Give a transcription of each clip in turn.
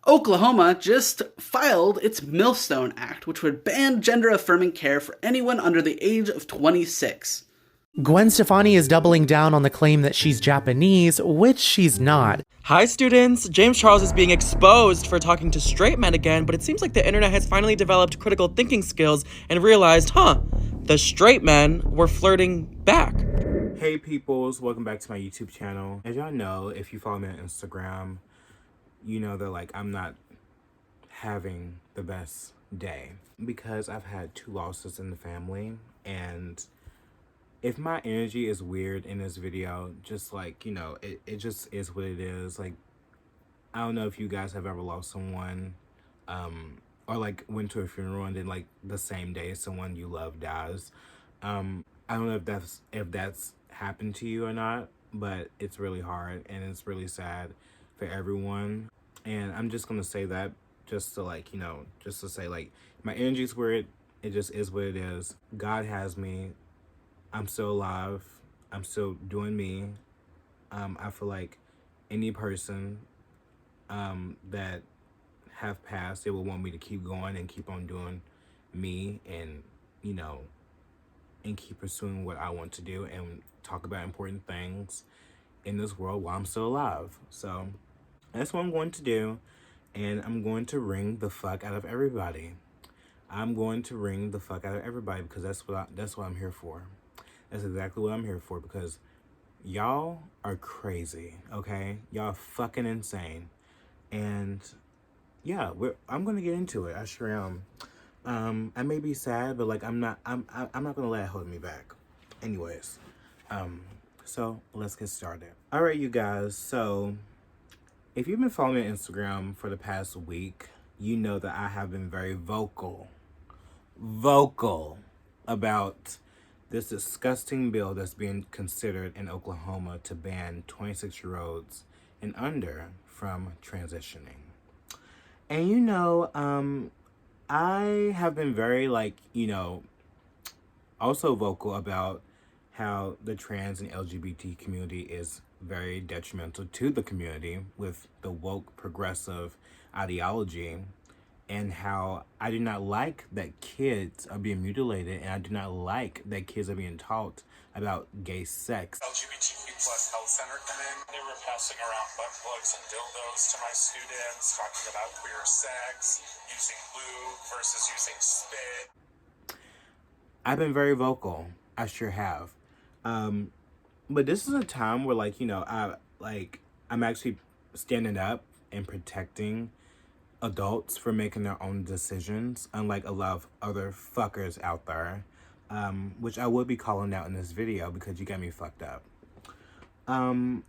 Oklahoma just filed its Millstone Act, which would ban gender-affirming care for anyone under the age of 26. Gwen Stefani is doubling down on the claim that she's Japanese, which she's not. Hi students! James Charles is being exposed for talking to straight men again, but it seems like the internet has finally developed critical thinking skills and realized, the straight men were flirting back. Hey peoples, welcome back to my YouTube channel. As y'all know, if you follow me on Instagram, you know that I'm not having the best day because I've had 2 losses in the family, and if my energy is weird in this video, just it just is what it is. I don't know if you guys have ever lost someone, or went to a funeral and then the same day someone you love dies. I don't know if that's happened to you or not, but it's really hard and it's really sad for everyone. And I'm just gonna say that just to just to say my energy's weird. It just is what it is. God has me. I'm still alive. I'm still doing me. I feel like any person that have passed, they will want me to keep going and keep on doing me, and and keep pursuing what I want to do and talk about important things in this world while I'm still alive. So that's what I'm going to do, and I'm going to ring the fuck out of everybody. I'm going to ring the fuck out of everybody because that's what I'm here for. That's exactly what I'm here for, because y'all are crazy, okay? Y'all fucking insane. And yeah, I'm gonna get into it. I sure am. I may be sad, but I'm not gonna let it hold me back. Anyways, so let's get started. All right, you guys. So if you've been following me on Instagram for the past week, you know that I have been very vocal about this disgusting bill that's being considered in Oklahoma to ban 26-year-olds and under from transitioning. And I have been very also vocal about how the trans and LGBT community is very detrimental to the community with the woke progressive ideology, and how I do not like that kids are being mutilated, and I do not like that kids are being taught about gay sex. LGBTQ plus health center come in. They were passing around butt plugs and dildos to my students, talking about queer sex, using lube versus using spit. I've been very vocal. I sure have. But this is a time where I'm actually standing up and protecting adults for making their own decisions, unlike a lot of other fuckers out there, which I would be calling out in this video because you got me fucked up. And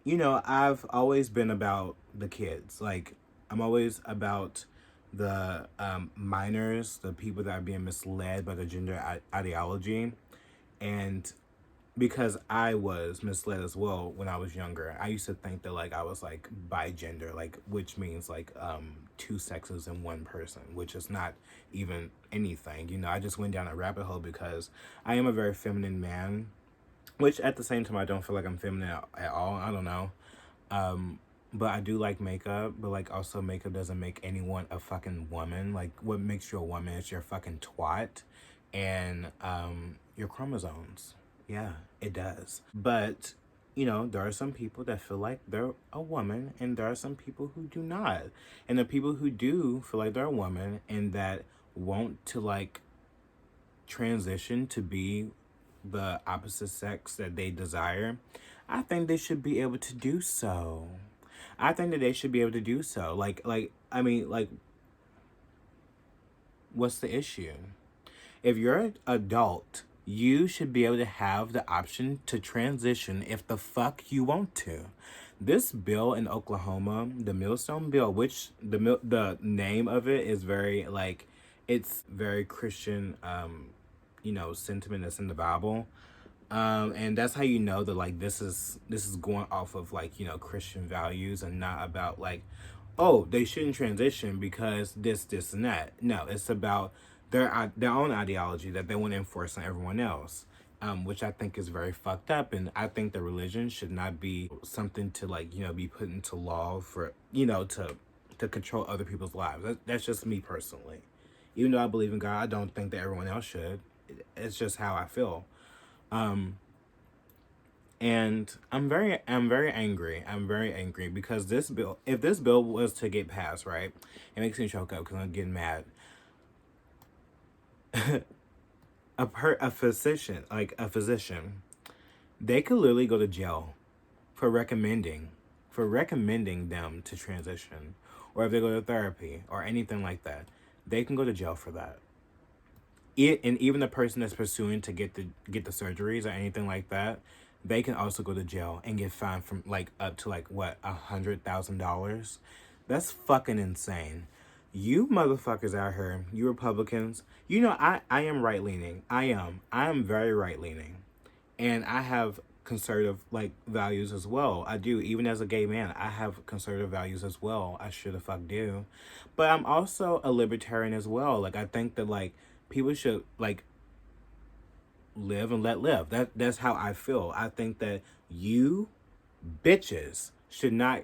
I've always been about the kids. I'm always about the minors, the people that are being misled by the gender ideology. And because I was misled as well when I was younger. I used to think that I was bigender, which means 2 sexes in one person, which is not even anything. I just went down a rabbit hole because I am a very feminine man, which at the same time I don't feel like I'm feminine at all. I don't know. But I do like makeup, but also makeup doesn't make anyone a fucking woman. What makes you a woman is your fucking twat and your chromosomes. Yeah, it does. But, there are some people that feel like they're a woman, and there are some people who do not. And the people who do feel like they're a woman and that want to transition to be the opposite sex that they desire, I think they should be able to do so. I think that they should be able to do so. What's the issue? If you're an adult, you should be able to have the option to transition if the fuck you want to. This bill in Oklahoma, the Millstone bill, which the name of it is very it's very Christian, sentiment that's in the Bible, and that's how you know that this is going off of Christian values and not about oh, they shouldn't transition because this and that. No, it's about their own ideology that they want to enforce on everyone else. which I think is very fucked up. And I think the religion should not be something to like, be put into law for, to control other people's lives. That's just me personally. Even though I believe in God, I don't think that everyone else should. It's just how I feel. And I'm very angry. I'm very angry because this bill, if this bill was to get passed, right, it makes me choke up because I'm getting mad. a physician, they could literally go to jail for recommending them to transition, or if they go to therapy or anything like that, they can go to jail for that. And even the person that's pursuing to get the surgeries or anything like that, they can also go to jail and get fined from like up to like what, $100,000. That's fucking insane. You motherfuckers out here, you Republicans, I am right leaning. I am very right leaning, and I have conservative like values as well. I do. Even as a gay man, I have conservative values as well. I sure the fuck do. But I'm also a libertarian as well. Like, I think that like people should like live and let live. That's how I feel. I think that you bitches should not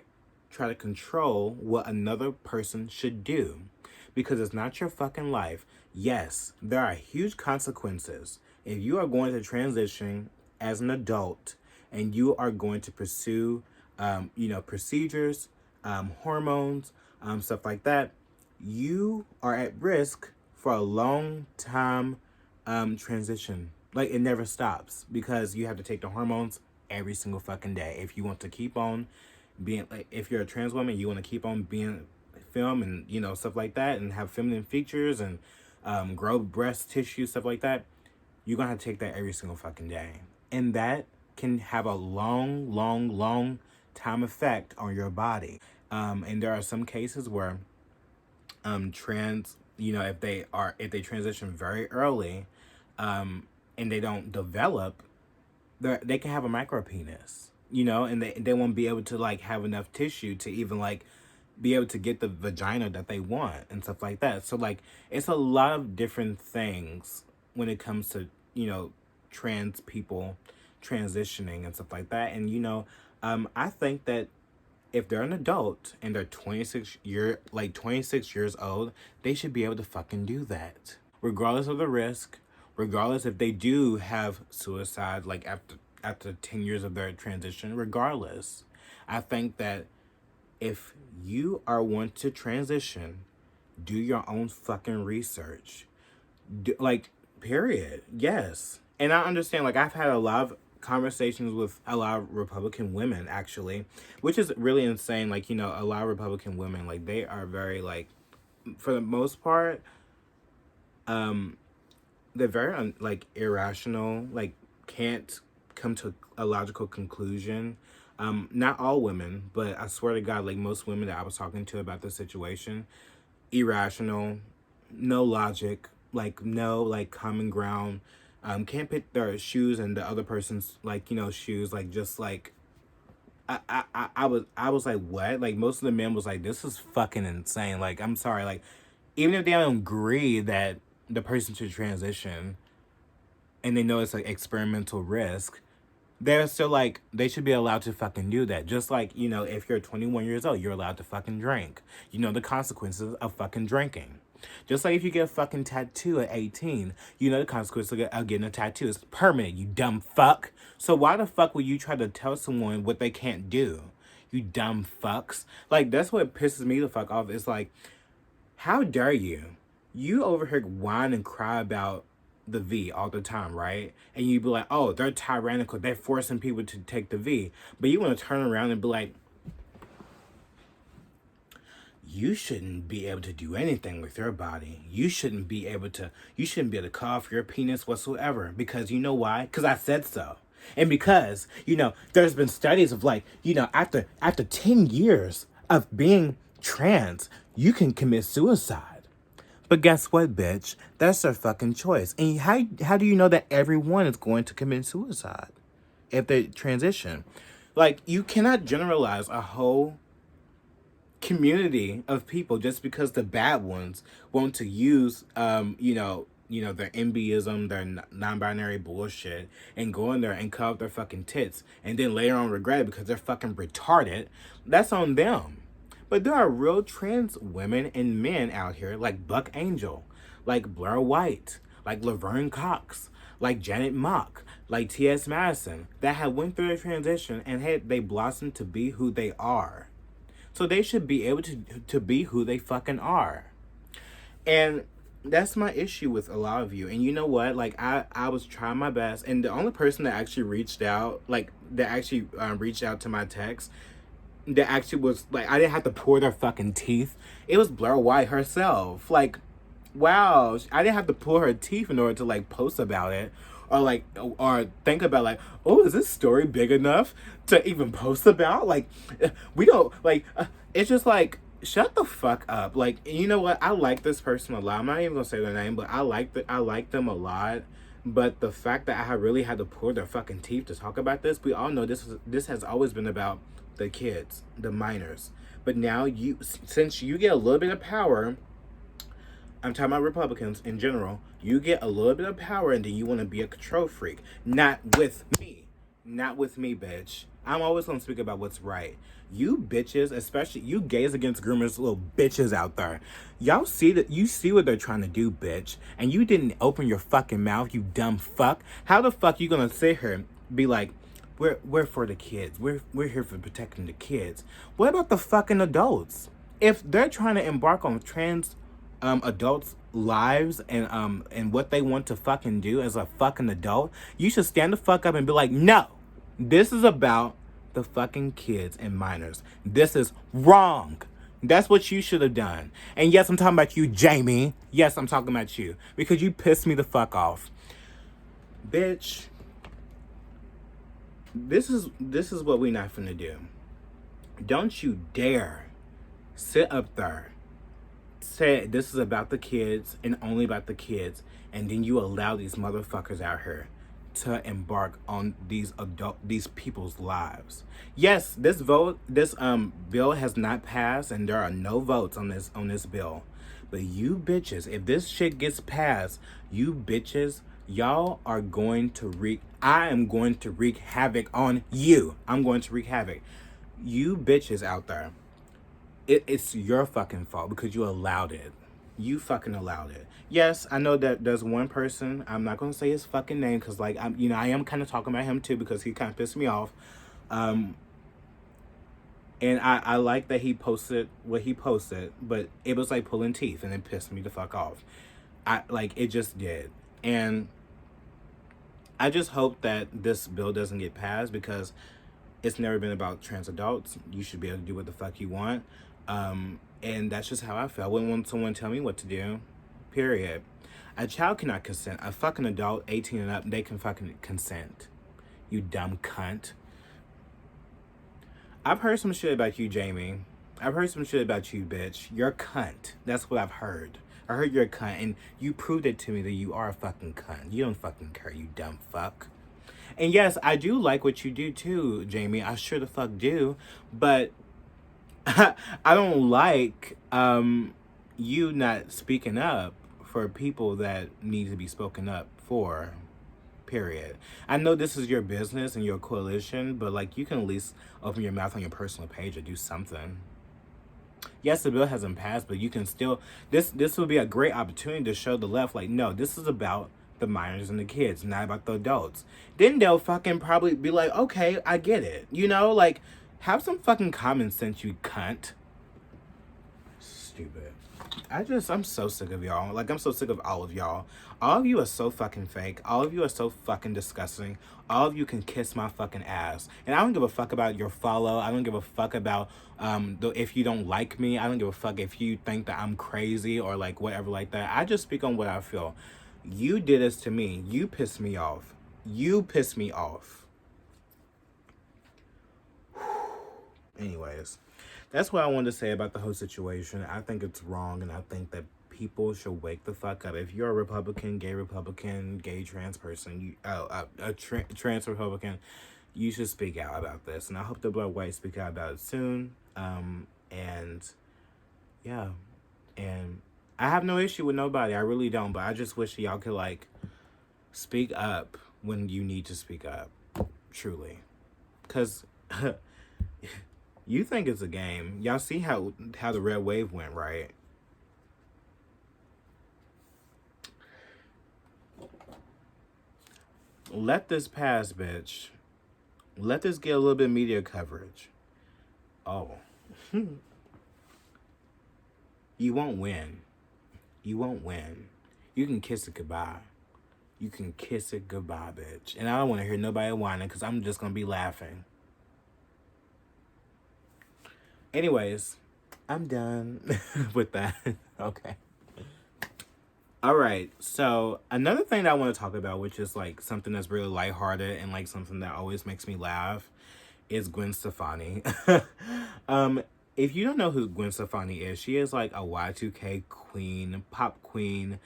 try to control what another person should do, because it's not your fucking life. Yes, there are huge consequences if you are going to transition as an adult and you are going to pursue procedures, hormones, stuff like that. You are at risk for a long time transition. Like, it never stops because you have to take the hormones every single fucking day if you want to keep on being, like, if you're a trans woman, you want to keep on being film and stuff like that, and have feminine features and grow breast tissue, stuff like that. You're gonna have to take that every single fucking day, and that can have a long time effect on your body. And there are some cases where trans, if they transition very early, and they don't develop, they can have a micro penis, and they won't be able to like have enough tissue to even like be able to get the vagina that they want and stuff like that. So like, it's a lot of different things when it comes to trans people transitioning and stuff like that. And I think that if they're an adult and they're 26 years old, they should be able to fucking do that, regardless of the risk, regardless if they do have suicide like after 10 years of their transition. Regardless, I think that if you are want to transition, do your own fucking research. Period. Yes. And I understand, like, I've had a lot of conversations with a lot of Republican women, actually, which is really insane. Like, a lot of Republican women, like, they are very, like, for the most part, they're very, irrational, like, can't come to a logical conclusion. Not all women, but I swear to God, like, most women that I was talking to about this situation, irrational, no logic, like, no, like, common ground, can't put their shoes in the other person's, like, shoes, like, just, like, I was like, what? Like, most of the men was like, this is fucking insane. Like, I'm sorry, like, even if they don't agree that the person should transition, and they know it's, like, experimental risk, they're still like, they should be allowed to fucking do that. Just like, if you're 21 years old, you're allowed to fucking drink. The consequences of fucking drinking. Just like if you get a fucking tattoo at 18, the consequences of getting a tattoo is permanent, you dumb fuck. So why the fuck would you try to tell someone what they can't do? You dumb fucks. Like, that's what pisses me the fuck off. It's like, how dare you? You over here whine and cry about the V all the time, right? And you be like, oh, they're tyrannical, they're forcing people to take the V. But you want to turn around and be like, you shouldn't be able to do anything with your body. You shouldn't be able to cut off your penis whatsoever. Because you know why? Because I said so. And because, there's been studies of like, after 10 years of being trans, you can commit suicide. But guess what, bitch? That's their fucking choice. And how do you know that everyone is going to commit suicide if they transition? Like, you cannot generalize a whole community of people just because the bad ones want to use, you know, their NBism, their non-binary bullshit, and go in there and cut off their fucking tits, and then later on regret it because they're fucking retarded, that's on them. But there are real trans women and men out here, like Buck Angel, like Blair White, like Laverne Cox, like Janet Mock, like T.S. Madison, that have went through a transition and they blossomed to be who they are. So they should be able to be who they fucking are. And that's my issue with a lot of you. And you know what? Like, I was trying my best. And the only person that actually reached out, reached out to my text, that actually was, like, I didn't have to pour their fucking teeth. It was Blair White herself. Like, wow. I didn't have to pull her teeth in order to, like, post about it. Or think about, like, oh, is this story big enough to even post about? Like, we don't, like, it's just like, shut the fuck up. Like, you know what? I like this person a lot. I'm not even gonna say their name, but I like them a lot. But the fact that I really had to pull their fucking teeth to talk about this, we all know this has always been about the kids, the minors. But now since you get a little bit of power, I'm talking about Republicans in general, you get a little bit of power and then you want to be a control freak. Not with me. Not with me, bitch. I'm always going to speak about what's right. You bitches, especially you gays against groomers, little bitches out there. Y'all see that? You see what they're trying to do, bitch. And you didn't open your fucking mouth, you dumb fuck. How the fuck you going to sit here and be like, we're for the kids. We're here for protecting the kids. What about the fucking adults? If they're trying to embark on trans adults' lives and what they want to fucking do as a fucking adult, you should stand the fuck up and be like, no, this is about the fucking kids and minors. This is wrong. That's what you should have done. And yes, I'm talking about you, Jamie. Yes, I'm talking about you because you pissed me the fuck off, bitch. This is what we not finna do. Don't you dare sit up there, say this is about the kids and only about the kids, and then you allow these motherfuckers out here to embark on these people's lives. Yes, this bill has not passed, and there are no votes on this bill. But you bitches, if this shit gets passed, you bitches, y'all are going to I am going to wreak havoc on you. I'm going to wreak havoc. You bitches out there, it's your fucking fault because you allowed it. You fucking allowed it. Yes, I know that there's one person, I'm not going to say his fucking name because, like, I am kind of talking about him too because he kind of pissed me off. And I like that he posted what he posted, but it was like pulling teeth and it pissed me the fuck off. It just did. And I just hope that this bill doesn't get passed because it's never been about trans adults. You should be able to do what the fuck you want. And that's just how I feel. I wouldn't want someone to tell me what to do. Period. A child cannot consent. A fucking adult, 18 and up, they can fucking consent. You dumb cunt. I've heard some shit about you, Jamie. I've heard some shit about you, bitch. You're a cunt. That's what I've heard. I heard you're a cunt, and you proved it to me that you are a fucking cunt. You don't fucking care, you dumb fuck. And yes, I do like what you do too, Jamie. I sure the fuck do. But I don't like you not speaking up for people that need to be spoken up for. Period. I know this is your business and your coalition, but like you can at least open your mouth on your personal page or do something. Yes, the bill hasn't passed, but you can still this would be a great opportunity to show the left, like, no, this is about the minors and the kids, not about the adults. Then they'll fucking probably be like, okay, I get it. You know, like, have some fucking common sense, you cunt. Stupid. I'm so sick of y'all. Like, I'm so sick of all of y'all. All of you are so fucking fake. All of you are so fucking disgusting. All of you can kiss my fucking ass. And I don't give a fuck about your follow. I don't give a fuck about if you don't like me. I don't give a fuck if you think that I'm crazy or like whatever like that. I just speak on what I feel. You did this to me. You pissed me off. You pissed me off. Anyways, that's what I wanted to say about the whole situation. I think it's wrong, and I think that people should wake the fuck up. If you're a Republican, gay trans person, trans Republican, you should speak out about this. And I hope the Black White speak out about it soon. And yeah, and I have no issue with nobody. I really don't. But I just wish y'all could, like, speak up when you need to speak up. Truly. Because you think it's a game. Y'all see how the red wave went, right? Let this pass, bitch. Let this get a little bit of media coverage. Oh. You won't win. You won't win. You can kiss it goodbye. You can kiss it goodbye, bitch. And I don't want to hear nobody whining because I'm just going to be laughing. Anyways, I'm done with that. Okay. All right. So another thing that I want to talk about, which is like something that's really lighthearted and like something that always makes me laugh, is Gwen Stefani. If you don't know who Gwen Stefani is, she is like a Y2K queen, pop queen,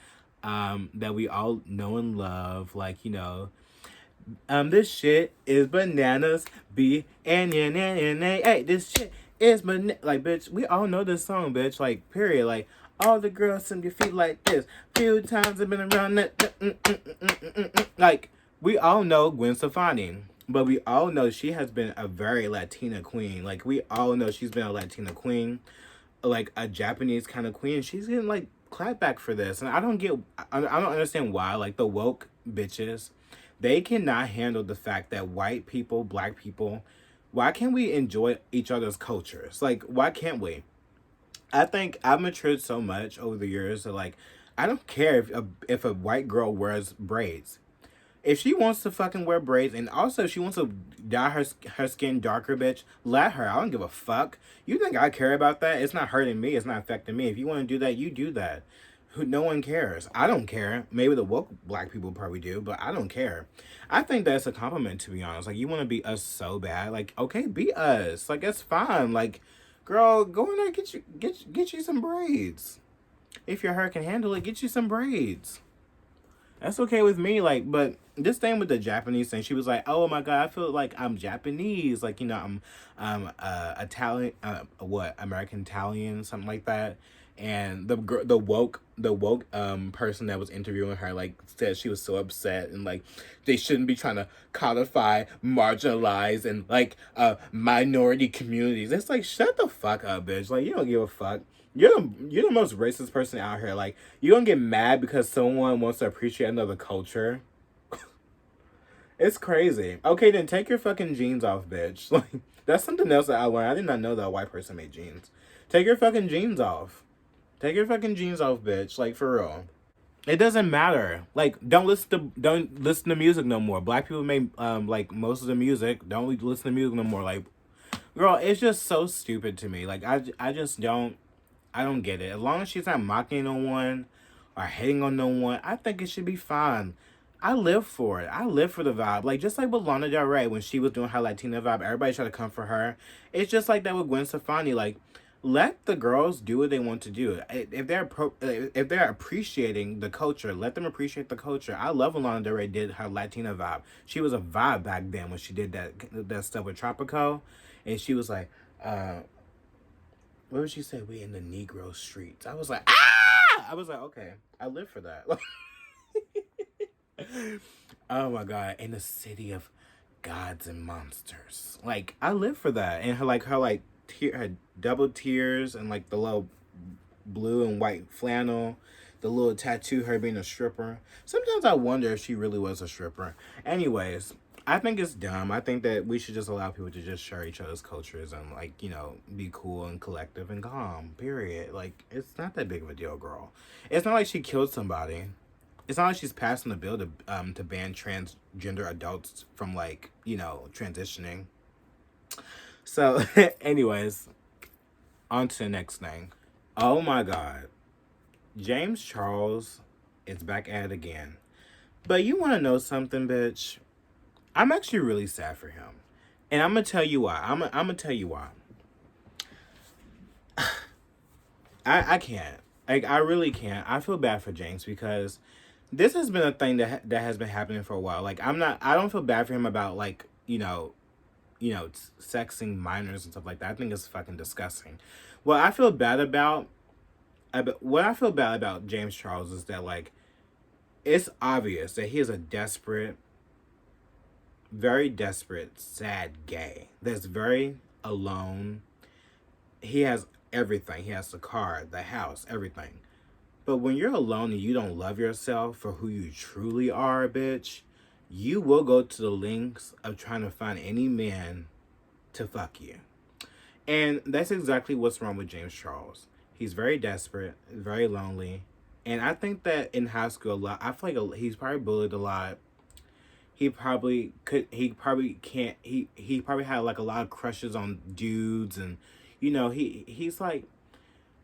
that we all know and love. Like, you know, this shit is bananas, hey, this shit is like, bitch, we all know this song, bitch, like, period, like, all the girls send your feet like this, few times I've been around that, like, we all know Gwen Stefani. But we all know she has been a very Latina queen. Like, we all know she's been a Latina queen, like a Japanese kind of queen. She's getting like clapback for this, and I don't understand why. Like, the woke bitches, they cannot handle the fact that white people, black people, why can't we enjoy each other's cultures? Like, why can't we? I think I've matured so much over the years that, like, I don't care if a white girl wears braids. If she wants to fucking wear braids, and also if she wants to dye her skin darker, bitch, let her. I don't give a fuck. You think I care about that? It's not hurting me. It's not affecting me. If you want to do that, you do that. No one cares. I don't care. Maybe the woke black people probably do, but I don't care. I think that's a compliment, to be honest. Like, you want to be us so bad. Like, okay, be us. Like, it's fine. Like, girl, go in there and get you some braids. If your hair can handle it, get you some braids. That's okay with me, like, but this thing with the Japanese thing, she was like, oh my god, I feel like I'm Japanese, like, you know, I'm Italian, American Italian, something like that. And the woke person that was interviewing her, like, said she was so upset, and like, they shouldn't be trying to codify marginalized and like minority communities. It's like, shut the fuck up, bitch. Like, you don't give a fuck. You're the most racist person out here. Like, you don't get mad because someone wants to appreciate another culture. It's crazy. Okay, then take your fucking jeans off, bitch. Like, that's something else that I learned. I did not know that a white person made jeans. Take your fucking jeans off. Take your fucking jeans off, bitch. Like, for real. It doesn't matter. Like, don't listen to music no more. Black people make like most of the music. Don't listen to music no more. Like, girl, it's just so stupid to me. Like, I just don't. I don't get it. As long as she's not mocking no one or hating on no one, I think it should be fine. I live for it. I live for the vibe. Like, just like with Lana Del Rey, when she was doing her Latina vibe, everybody tried to come for her. It's just like that with Gwen Stefani. Like, let the girls do what they want to do. If they're appreciating the culture, let them appreciate the culture. I love when Lana Del Rey did her Latina vibe. She was a vibe back then when she did that stuff with Tropico. And she was like, what would she say? We in the Negro streets. I was like, ah! I was like, okay, I live for that. Oh my god, in the city of gods and monsters. Like, I live for that. And her double tears and like the little blue and white flannel, the little tattoo, her being a stripper. Sometimes I wonder if she really was a stripper. Anyways, I think it's dumb. I think that we should just allow people to just share each other's cultures and, like, you know, be cool and collective and calm, period. Like, it's not that big of a deal, girl. It's not like she killed somebody. It's not like she's passing a bill to ban transgender adults from, like, you know, transitioning. So, anyways, on to the next thing. Oh my god. James Charles is back at it again. But you want to know something, bitch? I'm actually really sad for him. And I'm going to tell you why. I'm going to tell you why. I can't. Like, I really can't. I feel bad for James because this has been a thing that has been happening for a while. Like, I don't feel bad for him about, like, you know, sexing minors and stuff like that. I think it's fucking disgusting. What I feel bad about what I feel bad about James Charles is that, like, it's obvious that he is a desperate, very desperate, sad gay that's very alone. He has everything. He has the car, the house, everything. But when you're alone and you don't love yourself for who you truly are, bitch, you will go to the lengths of trying to find any man to fuck you. And that's exactly what's wrong with James Charles. He's very desperate, very lonely. And I think that in high school, a lot, I feel like he's probably bullied a lot. He probably had like a lot of crushes on dudes, and he's like,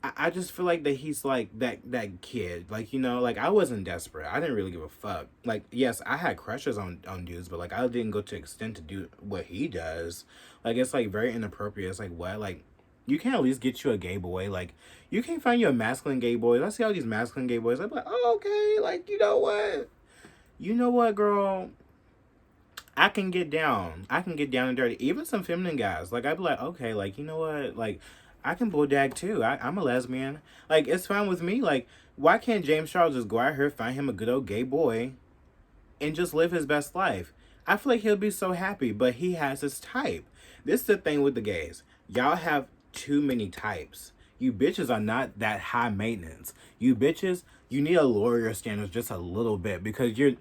I just feel like that he's like that kid. Like, like, I wasn't desperate. I didn't really give a fuck. Like, yes, I had crushes on dudes, but like I didn't go to the extent to do what he does. Like, it's like very inappropriate. It's like, what? Like, you can't at least get you a gay boy. Like, you can't find you a masculine gay boy. I see all these masculine gay boys. I'm like, oh, okay, like, you know what? You know what, girl? I can get down. I can get down and dirty. Even some feminine guys. Like, I'd be like, okay, like, you know what? Like, I can bulldog too. I'm a lesbian. Like, it's fine with me. Like, why can't James Charles just go out here, find him a good old gay boy, and just live his best life? I feel like he'll be so happy, but he has his type. This is the thing with the gays. Y'all have too many types. You bitches are not that high maintenance. You bitches, you need to lower your standards just a little bit, because you're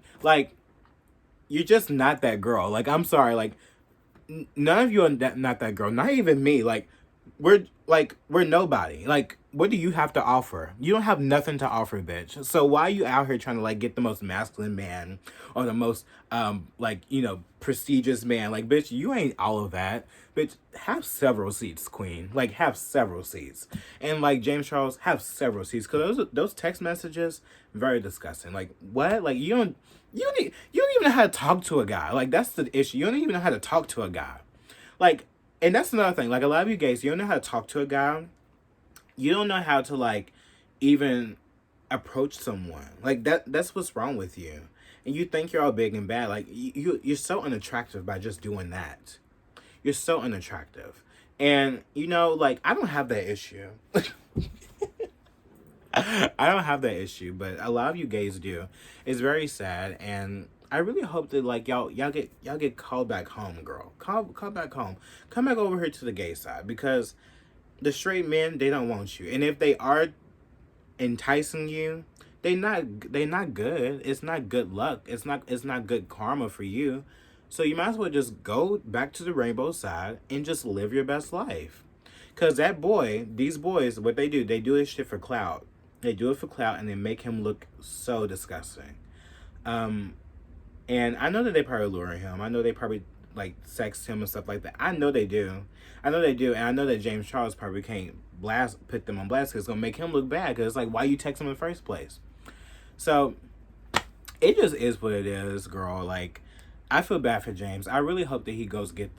just not that girl. Like, I'm sorry. Like, none of you are not that girl. Not even me. Like, we're nobody. Like, what do you have to offer? You don't have nothing to offer, bitch. So why are you out here trying to, like, get the most masculine man or the most, prestigious man? Like, bitch, you ain't all of that. Bitch, have several seats, queen. Like, have several seats. And, like, James Charles, have several seats. Because those text messages, very disgusting. Like, what? Like, you don't even know how to talk to a guy. Like, that's the issue. You don't even know how to talk to a guy. Like, and that's another thing. Like, a lot of you guys, you don't know how to talk to a guy. You don't know how to, like, even approach someone. Like, that's what's wrong with you. And you think you're all big and bad. Like, you're so unattractive by just doing that. You're so unattractive. And, like, I don't have that issue. I don't have that issue, but a lot of you gays do. It's very sad, and I really hope that, like, y'all get called back home, girl. Call back home. Come back over here to the gay side, because the straight men, they don't want you. And if they are enticing you, they not good. It's not good luck. It's not good karma for you. So you might as well just go back to the rainbow side and just live your best life. Cause these boys, what they do this shit for clout. They do it for clout, and they make him look so disgusting. And I know that they probably lure him. I know they probably, like, sex him and stuff like that. I know they do. And I know that James Charles probably can't put them on blast, because it's going to make him look bad. Because it's like, why you text him in the first place? So, it just is what it is, girl. Like, I feel bad for James. I really hope that he go get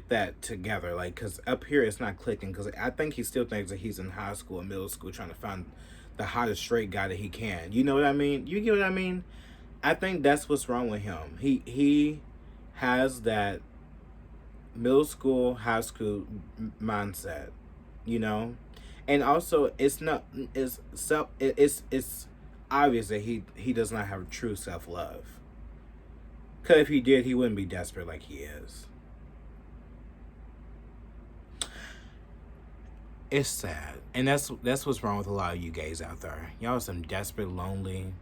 that together. Like, because up here it's not clicking. Because I think he still thinks that he's in high school and middle school trying to find the hottest straight guy that he can. You know what I mean? You get what I mean? I think that's what's wrong with him. He has that middle school, high school mindset, and also it's obvious that he does not have true self-love. Because if he did, he wouldn't be desperate like he is. It's sad, and that's what's wrong with a lot of you gays out there. Y'all are some desperate, lonely,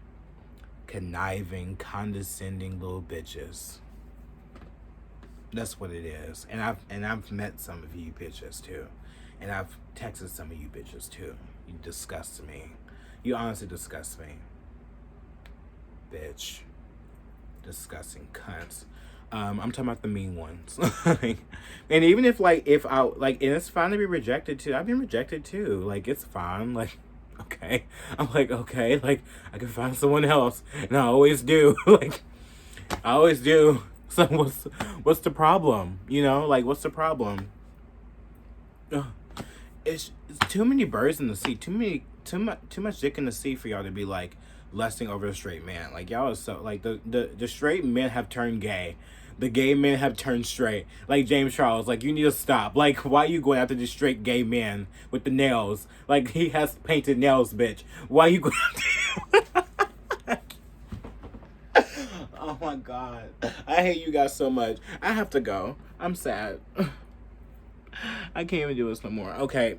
conniving, condescending little bitches. That's what it is. And I've met some of you bitches too. And I've texted some of you bitches too. You disgust me. You honestly disgust me. Bitch. Disgusting cunts. I'm talking about the mean ones. And even if and it's fine to be rejected too. I've been rejected too. Like, it's fine. Like, okay. I'm like, okay, like, I can find someone else. And I always do. Like, I always do. So what's the problem? Like, what's the problem? It's too many birds in the sea. Too much dick in the sea for y'all to be, like, lusting over a straight man. Like, y'all are so, like, the straight men have turned gay. the gay men have turned straight. Like James Charles, like, you need to stop. Like, why are you going after this straight gay man with the nails? Like, he has painted nails, bitch. Why are you going after Oh my God. I hate you guys so much. I have to go. I'm sad. I can't even do this no more. Okay.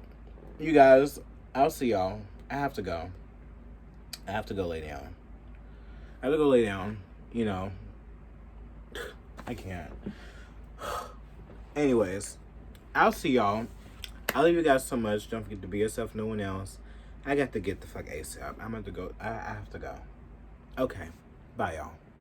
You guys, I'll see y'all. I have to go. I have to go lay down. I have to go lay down. You know. I can't. Anyways, I'll see y'all. I love you guys so much. Don't forget to be yourself, no one else. I got to get the fuck ASAP. I'm going to go. I have to go. Okay. Bye, y'all.